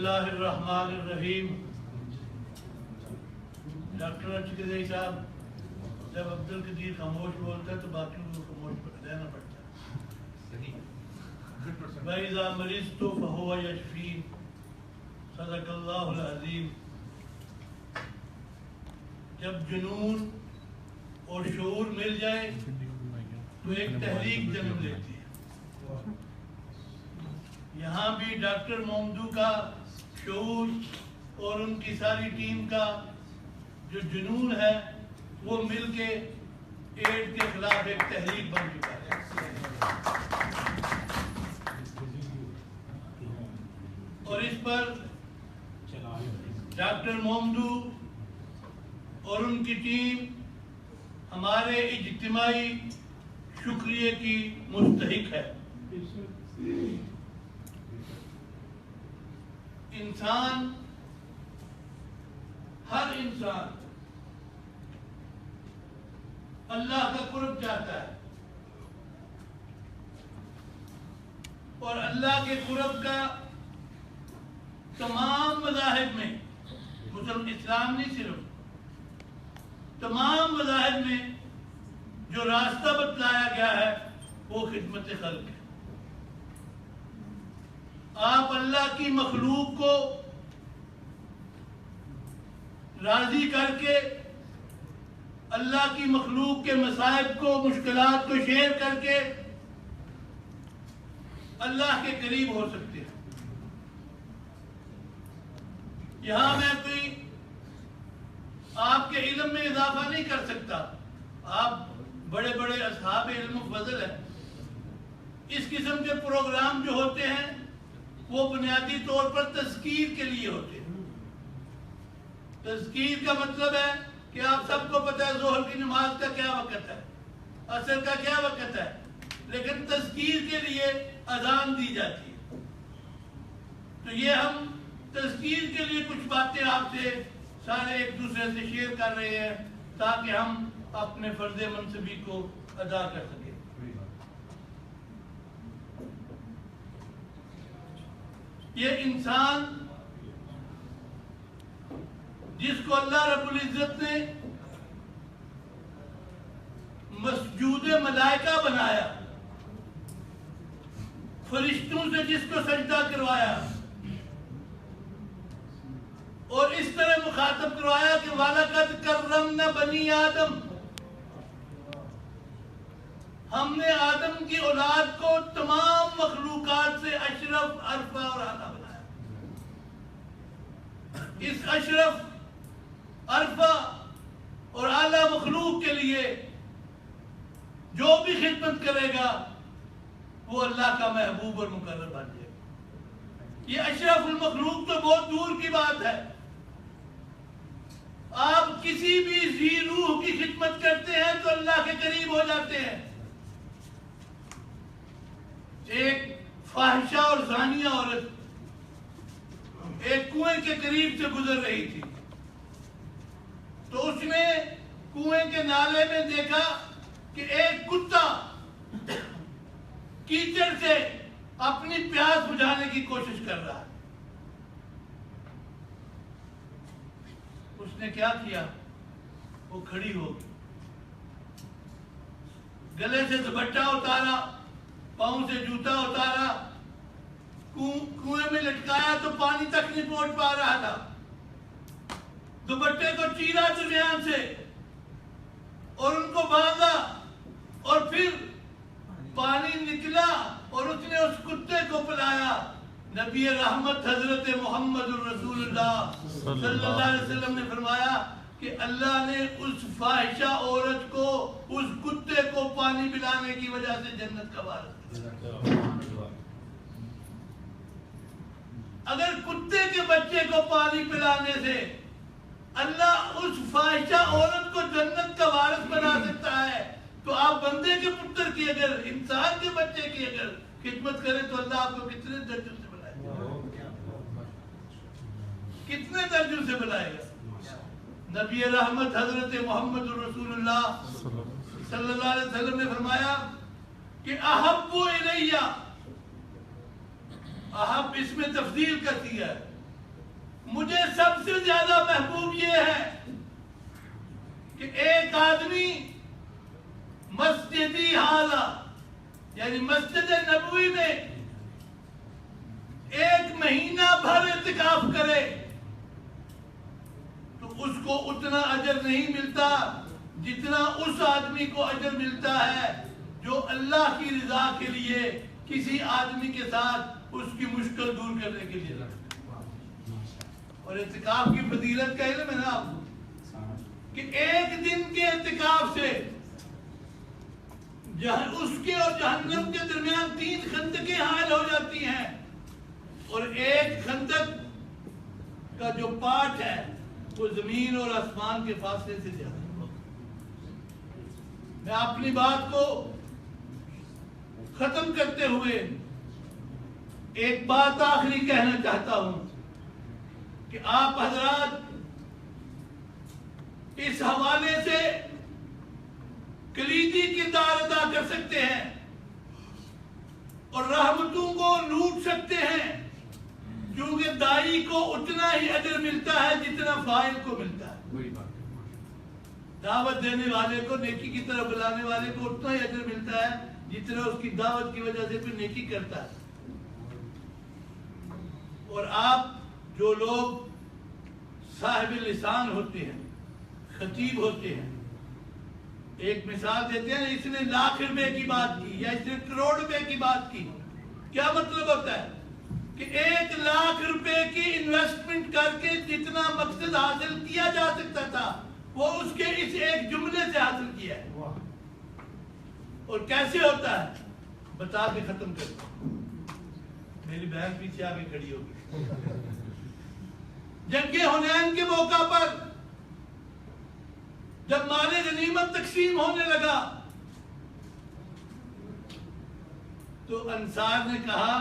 اللہ الرحمن الرحیم. ڈاکٹر ارشد صاحب جب عبدالقدیر خاموش بولتا ہے تو باقیوں کو خاموش رہنا پڑتا ہے. وَإِذَا مَرِضْتُ فَهُوَ يَشْفِينِ. صدق اللہ العظیم. جب جنون اور شعور مل جائے تو ایک تحریک جنم لیتی ہے. یہاں بھی ڈاکٹر مومدو کا شعور اور ان کی ساری ٹیم کا جو جنون ہے وہ مل کے ایڈز کے خلاف ایک تحریک بن چکا ہے. اور اس پر ڈاکٹر مومدو اور ان کی ٹیم ہمارے اجتماعی شکریہ کی مستحق ہے. انسان، ہر انسان اللہ کا قرب چاہتا ہے اور اللہ کے قرب کا تمام مذاہب میں، مسلم اسلام نہیں صرف، تمام مذاہب میں جو راستہ بتلایا گیا ہے وہ خدمت خلق ہے. آپ اللہ کی مخلوق کو راضی کر کے اللہ کی مخلوق کے مصائب کو، مشکلات کو شیئر کر کے اللہ کے قریب ہو سکتے ہیں. یہاں میں کوئی آپ کے علم میں اضافہ نہیں کر سکتا. آپ بڑے بڑے اصحاب علم و فضل ہیں. اس قسم کے پروگرام جو ہوتے ہیں وہ بنیادی طور پر تذکیر کے لیے ہوتے ہیں. تذکیر کا مطلب ہے کہ آپ سب کو پتہ ہے ظہر کی نماز کا کیا وقت ہے، عصر کا کیا وقت ہے، لیکن تذکیر کے لیے اذان دی جاتی ہے. تو یہ ہم تذکیر کے لیے کچھ باتیں آپ سے سارے ایک دوسرے سے شیئر کر رہے ہیں تاکہ ہم اپنے فرض منصبی کو ادا کر سکیں. یہ انسان جس کو اللہ رب العزت نے مسجود ملائکہ بنایا، فرشتوں سے جس کو سجدہ کروایا اور اس طرح مخاطب کروایا کہ وَلَقَدْ كَرَّمْنَا بَنِي آدم، ہم نے آدم کی اولاد کو تمام مخلوقات سے اشرف، عرفہ اور اعلیٰ بنایا. اس اشرف، عرفہ اور اعلیٰ مخلوق کے لیے جو بھی خدمت کرے گا وہ اللہ کا محبوب اور مقرب بن جائے گا. یہ اشرف المخلوق تو بہت دور کی بات ہے. آپ کسی بھی ذی روح کی خدمت کرتے ہیں تو اللہ کے قریب ہو جاتے ہیں. ایک فاحشہ اور زانیہ عورت ایک کنویں کے قریب سے گزر رہی تھی تو اس نے کنویں کے نالے میں دیکھا کہ ایک کتا کیچڑ سے اپنی پیاس بجھانے کی کوشش کر رہا ہے. اس نے کیا کیا؟ وہ کھڑی ہو گئی، گلے سے دوپٹہ اتارا، پاؤں سے جوتا اتارا، کنویں میں لٹکایا تو پانی تک نہیں پہنچ پا رہا تھا. دوپٹے کو چیرا درمیان سے اور ان کو باندھا اور پھر پانی نکلا اور اس نے اس کتے کو پلایا. نبی رحمت حضرت محمد الرسول اللہ صلی اللہ علیہ وسلم نے فرمایا کہ اللہ نے اس فاحشہ عورت کو، اس کتے کو پانی پلانے کی وجہ سے جنت کا وارث کیا. اگر کتے کے بچے کو پانی پلانے سے اللہ اس فاحشہ عورت کو جنت کا وارث بنا سکتا ہے تو آپ بندے کے پتر کی، اگر انسان کے بچے کی اگر خدمت کریں تو اللہ آپ کو کتنے درجوں سے بلائے گا، کتنے درجوں سے بلائے گا. نبی رحمت حضرت محمد رسول اللہ صلی اللہ علیہ وسلم نے فرمایا کہ احب الیہ، احب اس میں تفضیل کا دیا ہے، مجھے سب سے زیادہ محبوب یہ ہے کہ ایک آدمی مسجدی حالہ یعنی مسجد نبوی میں 1 مہینہ بھر اعتکاف کرے تو اس کو اتنا اجر نہیں ملتا جتنا اس آدمی کو اجر ملتا ہے جو اللہ کی رضا کے لیے کسی آدمی کے ساتھ اس کی مشکل دور کرنے کے لیے رکھتا ہے۔ اور اعتکاف کی فضیلت کا علم ہے نا آپ کو کہ 1 دن کے اعتکاف سے اس کے اور جہنم کے درمیان 3 خندقیں حائل ہو جاتی ہیں، اور 1 خندق کا جو پاٹ ہے وہ زمین اور آسمان کے فاصلے سے زیادہ ہے۔ میں اپنی بات کو ختم کرتے ہوئے ایک بات آخری کہنا چاہتا ہوں کہ آپ حضرات اس حوالے سے کلیدی کردار ادا کر سکتے ہیں اور رحمتوں کو لوٹ سکتے ہیں، کیونکہ داعی کو اتنا ہی اجر ملتا ہے جتنا فاعل کو ملتا ہے۔ دعوت دینے والے کو، نیکی کی طرف بلانے والے کو اتنا ہی اجر ملتا ہے جتنا اس کی دعوت کی وجہ سے پھر نیکی کرتا ہے۔ اور آپ جو لوگ صاحب لسان ہوتے ہیں، خطیب ہوتے ہیں، ایک مثال دیتے ہیں، اس نے لاکھ روپے کی بات کی یا اس نے کروڑ روپے کی بات کی، کیا مطلب ہوتا ہے کہ 1 لاکھ روپے کی انویسٹمنٹ کر کے جتنا مقصد حاصل کیا جا سکتا تھا وہ اس کے اس ایک جملے سے حاصل کیا ہے۔ اور کیسے ہوتا ہے بتا کے ختم کرتا ہوں۔ میری بہن پیچھے آگے کھڑی ہوگی۔ جنگ حنین کے موقع پر جب مال غنیمت تقسیم ہونے لگا تو انصار نے کہا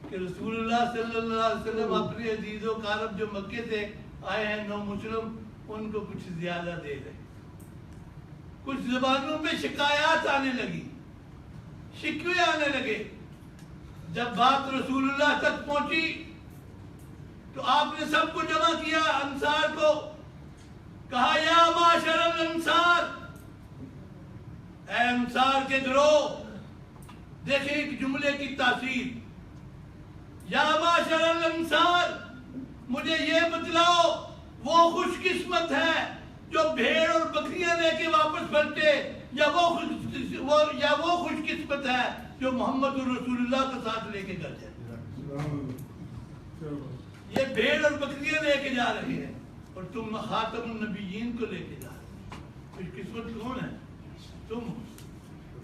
کہ رسول اللہ صلی اللہ علیہ وسلم اپنے عزیز و قارب جو مکے سے آئے ہیں نو مسلم، ان کو کچھ زیادہ دے رہے۔ کچھ زبانوں میں شکایات آنے لگی، شکوے آنے لگے۔ جب بات رسول اللہ تک پہنچی تو آپ نے سب کو جمع کیا، انصار کو کہا یا معاشر الانصار، اے انصار کے گروہ، دیکھیں ایک جملے کی تاثیر، یا معاشر الانصار، مجھے یہ بتلاؤ وہ خوش قسمت ہے جو بھیڑ اور بکریاں لے کے واپس پلٹے، یا وہ خوش قسمت ہے جو محمد رسول اللہ کا ساتھ لے کے گھر جائے۔ یہ بھیڑ اور بکریاں لے کے جا رہے ہیں اور تم خاتم النبیین کو لے کے جا رہے ہیں، خوش قسمت کون ہے؟ تم۔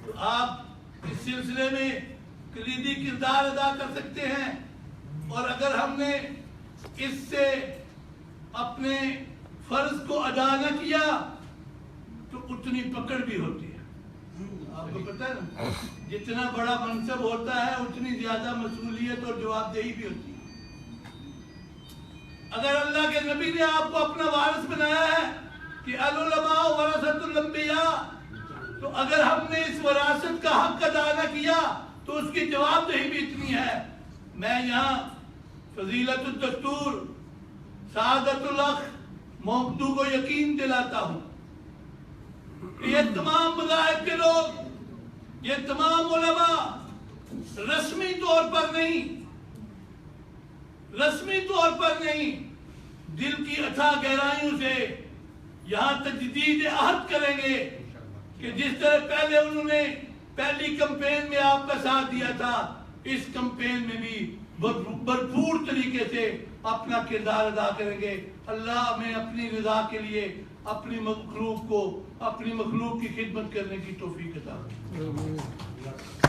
تو آپ اس سلسلے میں کلیدی کردار ادا کر سکتے ہیں، اور اگر ہم نے اس سے اپنے فرض کو ادا نہ کیا تو اتنی پکڑ بھی ہوتی ہے۔ آپ کو پتہ ہے نا، جتنا بڑا منصب ہوتا ہے اتنی زیادہ مسئولیت اور جواب دہی بھی ہوتی ہے۔ اگر اللہ کے نبی نے آپ کو اپنا وارث بنایا ہے کہ العلماء ورثۃ الانبیاء، تو اگر ہم نے اس وراثت کا حق ادا نہ کیا تو اس کی جواب دہی بھی اتنی ہے۔ میں یہاں فضیلت الدکتور سعادت الاخ محمدو کو یقین دلاتا ہوں کہ یہ تمام مذاہب کے لوگ، یہ تمام علماء رسمی طور پر نہیں، دل کی اتھا گہرائیوں سے یہاں تجدید عہد کریں گے کہ جس طرح پہلے انہوں نے پہلی کمپین میں آپ کا ساتھ دیا تھا، اس کمپین میں بھی بھرپور طریقے سے اپنا کردار ادا کریں گے۔ اللہ ہمیں اپنی رضا کے لیے اپنی مخلوق کی خدمت کرنے کی توفیق عطا کرے۔